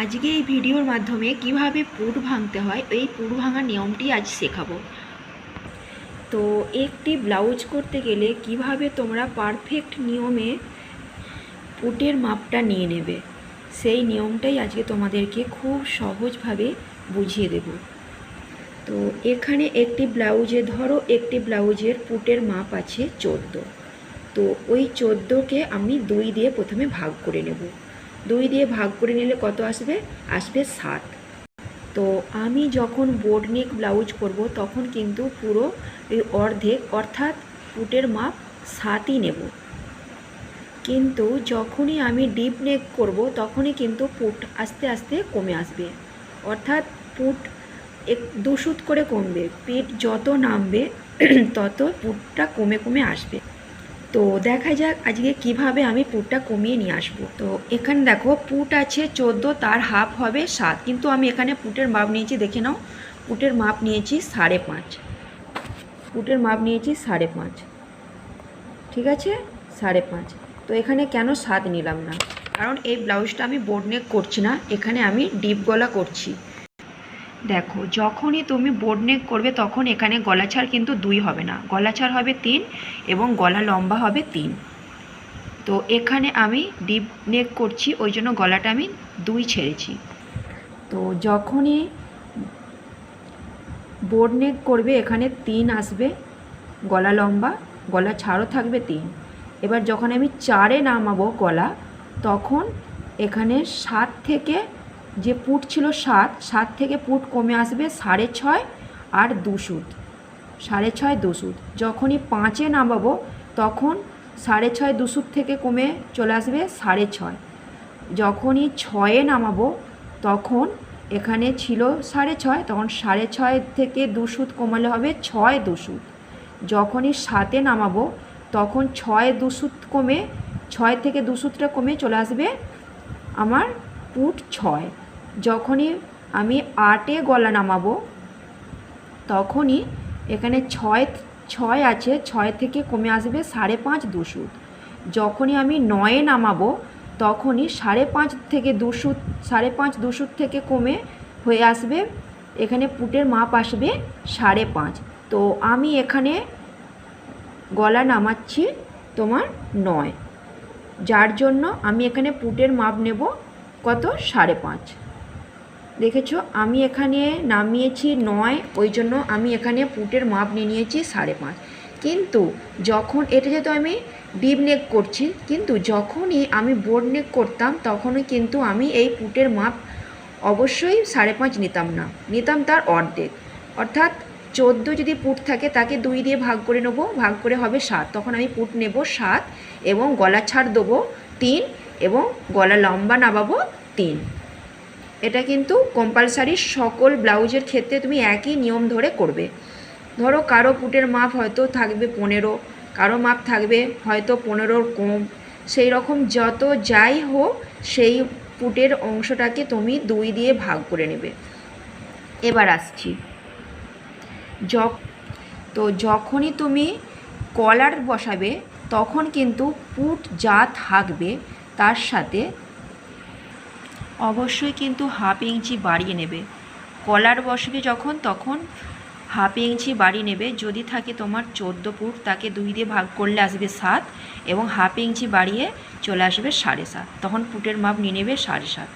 আজকে এই ভিডিওর মাধ্যমে কিভাবে পুট ভাঙতে হয় এই পুট ভাঙার নিয়মটি আজ শেখাবো। তো একটি ব্লাউজ করতে গেলে কিভাবে তোমরা পারফেক্ট নিয়মে পুটের মাপটা নিয়ে নেবে সেই নিয়মটাই আজকে তোমাদেরকে খুব সহজভাবে বুঝিয়ে দেব। তো এখানে একটি ব্লাউজের পুটের মাপ আছে 14। তো ওই 14কে আমি 2 দিয়ে প্রথমে ভাগ করে নেব। 2 দিয়ে ভাগ করে নিলে কত আসবে? আসবে 7। তো আমি যখন বোট নেক ব্লাউজ করব তখন কিন্তু পুরো এই অর্ধেক অর্থাৎ পুটের মাপ 7ই নেব। কিন্তু যখনই আমি ডিপ নেক করব তখনই কিন্তু পুট আস্তে আস্তে কমে আসবে, অর্থাৎ পুট 2 সুত করে কমবে। পিঠ যত নামবে তত পুটটা কমে কমে আসবে। তো দেখা যাক আজকে কিভাবে আমি পুটটা কমিয়ে নিয়ে আসবো। তো এখানে দেখো পুট আছে 14, তার হাফ হবে 7, কিন্তু আমি এখানে পুটের মাপ নিয়েছি, দেখে নাও। পুটের মাপ নিয়েছি 5.5। পুটের মাপ নিয়েছি 5.5, ঠিক আছে, 5.5। তো এখানে কেন 7 নিলাম না? কারণ এই ব্লাউজটা আমি বোট নেক করছি না, এখানে আমি ডিপ গলা করছি। দেখো যখনই তুমি বোট নেক করবে তখন এখানে গলা ছাড় কিন্তু 2 হবে না, গলা ছাড় হবে 3 এবং গলা লম্বা হবে 3। তো এখানে আমি ডিপ নেক করছি, ওই জন্য গলাটা আমি 2 ছেড়েছি। তো যখনই বোট নেক করবে এখানে 3 আসবে গলা লম্বা, গলা ছাড়ও থাকবে 3। এবার যখন আমি 4-এ নামাবো গলা, তখন এখানে 7 থেকে যে পুট ছিল 7 থেকে পুট কমে আসবে 6.5 আর 2 সুত, 6.5 2 সুত। যখনই 5-এ নামাবো তখন 6.5 2 সুত থেকে কমে চলে আসবে 6.5। যখনই 6-এ নামাবো তখন এখানে ছিল 6.5, তখন 6.5 থেকে 2 সুত কমালে হবে 6 2 সুত। যখনই 7-এ নামাবো তখন 6 2 সুত কমে 6 থেকে 2 সুতটা কমে চলে আসবে আমার পুট 6। যখনই আমি 8-এ গলা নামাবো তখনই এখানে 6 আছে, 6 থেকে কমে আসবে 5.5 2 সুত। যখনই আমি 9-এ নামাবো তখনই 5.5 থেকে 2 সুত, 5.5 2 সুত থেকে কমে হয়ে আসবে এখানে পুটের মাপ আসবে 5.5। তো আমি এখানে গলা নামাচ্ছি তোমার 9, যার জন্য আমি এখানে পুটের মাপ নেব কত? 5.5। দেখেছো আমি এখানে নামিয়েছি 9, ওই জন্য আমি এখানে পুটের মাপ নিয়ে নিয়েছি 5.5। কিন্তু যখন এটা যেহেতু আমি ডিপ নেক করছি, কিন্তু যখনই আমি বোট নেক করতাম তখনই কিন্তু আমি এই পুটের মাপ অবশ্যই 5.5 নিতাম না, নিতাম তার অর্ধেক। অর্থাৎ 14 যদি পুট থাকে তাকে 2 দিয়ে ভাগ করে নেব, ভাগ করে হবে 7, তখন আমি পুট নেব 7 এবং গলা ছাড় দেবো 3 এবং গলা লম্বা নামাবো 3। এটা কিন্তু কম্পালসারি, সকল ব্লাউজের ক্ষেত্রে তুমি একই নিয়ম ধরে করবে। ধরো কারো পুটের মাপ হয়তো থাকবে 15, কারো মাপ থাকবে হয়তো 15-র কম, সেই রকম যত যাই হোক সেই পুটের অংশটাকে তুমি 2 দিয়ে ভাগ করে নেবে। এবার আসছি, তো যখনই তুমি কলার বসাবে তখন কিন্তু পুট যা থাকবে তার সাথে অবশ্যই কিন্তু 1/2 ইঞ্চি বাড়িয়ে নেবে। কলার বসবে যখন তখন 1/2 ইঞ্চি বাড়িয়ে নেবে। যদি থাকে তোমার 14 পুট, তাকে 2 দিয়ে ভাগ করলে আসবে 7 এবং 1/2 ইঞ্চি বাড়িয়ে চলে আসবে 7.5, তখন পুটের মাপ নিয়ে নেবে 7.5।